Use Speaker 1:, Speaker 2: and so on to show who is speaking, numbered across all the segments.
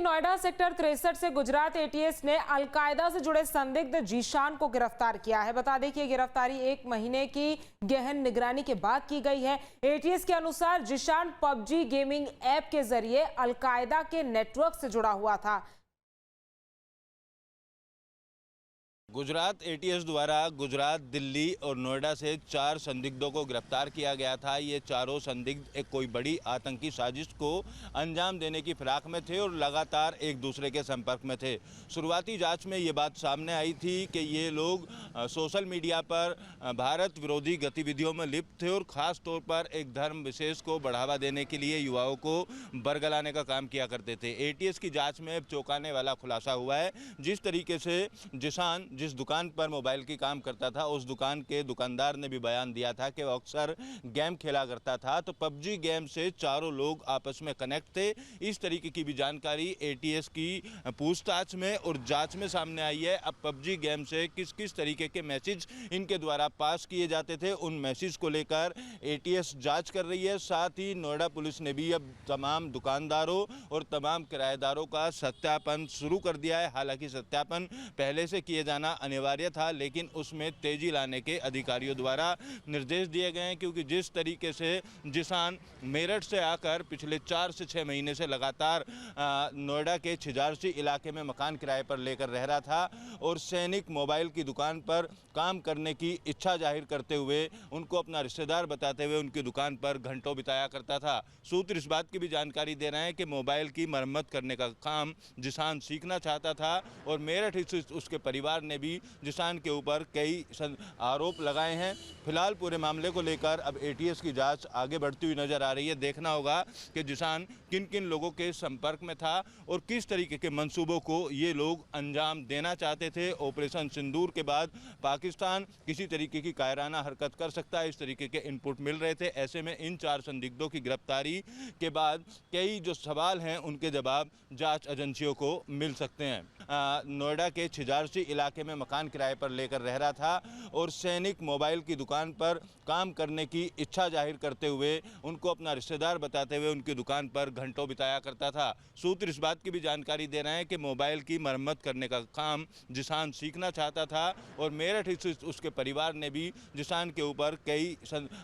Speaker 1: Noida sector 63 से Gujarat ATS ने al Qaeda से जुड़े संदिग्ध जीशान को गिरफ्तार किया है। बता दें कि ये गिरफ्तारी 1 महीने की गहन निगरानी के बाद की गई है। एटीएस के अनुसार जीशान पबजी गेमिंग ऐप के जरिए अलकायदा के नेटवर्क से जुड़ा हुआ था।
Speaker 2: गुजरात एटीएस द्वारा गुजरात, दिल्ली और नोएडा से 4 संदिग्धों को गिरफ्तार किया गया था। ये चारों संदिग्ध एक कोई बड़ी आतंकी साजिश को अंजाम देने की फिराक में थे और लगातार एक दूसरे के संपर्क में थे। शुरुआती जांच में ये बात सामने आई थी कि ये लोग सोशल मीडिया पर भारत विरोधी गतिविधियों में लिप्त थे और ख़ास तौर पर एक धर्म विशेष को बढ़ावा देने के लिए युवाओं को बरगलाने का काम किया करते थे। एटीएस की जाँच में चौंकाने वाला खुलासा हुआ है। जिस तरीके से जीशान जिस दुकान पर मोबाइल की काम करता था, उस दुकान के दुकानदार ने भी बयान दिया था कि वो अक्सर गेम खेला करता था, तो पबजी गेम से चारों लोग आपस में कनेक्ट थे। इस तरीके की भी जानकारी एटीएस की पूछताछ में और जांच में सामने आई है। अब पबजी गेम से किस किस तरीके के मैसेज इनके द्वारा पास किए जाते थे, उन मैसेज को लेकर एटीएस जांच कर रही है। साथ ही नोएडा पुलिस ने भी अब तमाम दुकानदारों और तमाम किराएदारों का सत्यापन शुरू कर दिया है। हालांकि सत्यापन पहले से किए जाना अनिवार्य था, लेकिन उसमें तेजी लाने के अधिकारियों द्वारा निर्देश दिए गए हैं, क्योंकि जिस तरीके से जीशान मेरठ से आकर पिछले 4 से 6 महीने से लगातार नोएडा के छिजारसी इलाके में मकान किराए पर लेकर रह रहा था और सैनिक मोबाइल की दुकान पर काम करने की इच्छा जाहिर करते हुए उनको अपना रिश्तेदार बताते हुए उनकी दुकान पर घंटों बिताया करता था। सूत्र इस बात की भी जानकारी दे रहे हैं कि मोबाइल की मरम्मत करने का काम जीशान सीखना चाहता था और मेरठ उसके परिवार ने भी जीशान के ऊपर कई आरोप लगाए हैं। फिलहाल पूरे मामले को लेकर अब एटीएस की जांच आगे बढ़ती हुई नजर आ रही है। देखना होगा कि जीशान किन किन लोगों के संपर्क में था और किस तरीके के मंसूबों को ये लोग अंजाम देना चाहते थे। ऑपरेशन सिंदूर के बाद पाकिस्तान किसी तरीके की कायराना हरकत कर सकता है, इस तरीके के इनपुट मिल रहे थे। ऐसे में इन 4 संदिग्धों की गिरफ्तारी के बाद कई जो सवाल हैं उनके जवाब जांच एजेंसियों को मिल सकते हैं। नोएडा के छिजारसी इलाके में मकान किराए पर लेकर रह रहा था और सैनिक मोबाइल की दुकान पर काम करने की इच्छा जाहिर करते हुए उनको अपना रिश्तेदार बताते हुए उनकी दुकान पर घंटों बिताया करता था। सूत्र इस बात की भी जानकारी दे रहे हैं कि मोबाइल की मरम्मत करने का काम जीशान सीखना चाहता था और मेरठ उसके परिवार ने भी जीशान के ऊपर कई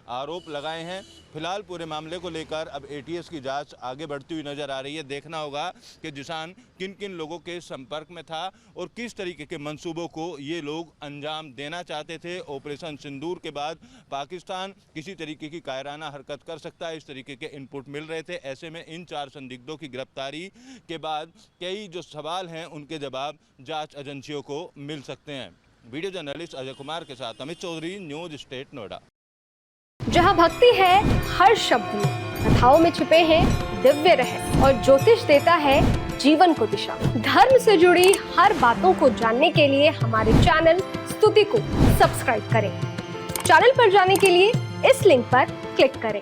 Speaker 2: आरोप लगाए हैं। फिलहाल पूरे मामले को लेकर अब एटीएस की जांच आगे बढ़ती हुई नजर आ रही है। देखना होगा कि जीशान किन किन लोगों के संपर्क में था और किस तरीके के मंसूबों को ये लोग अंजाम देना चाहते थे। ऑपरेशन सिंदूर के बाद पाकिस्तान किसी तरीके की कायराना हरकत कर सकता है, इस तरीके के इनपुट मिल रहे थे। ऐसे में इन 4 संदिग्धों की गिरफ्तारी के बाद कई जो सवाल हैं उनके जवाब जांच एजेंसियों को मिल सकते हैं। वीडियो जर्नलिस्ट अजय कुमार के साथ अमित चौधरी, न्यूज स्टेट नोएडा।
Speaker 3: जहां भक्ति है हर शब्द में, कथाओं में छिपे हैं दिव्य रहस्य और ज्योतिष देता है जीवन को दिशा। धर्म से जुड़ी हर बातों को जानने के लिए हमारे चैनल स्तुति को सब्सक्राइब करें। चैनल पर जाने के लिए इस लिंक पर क्लिक करें।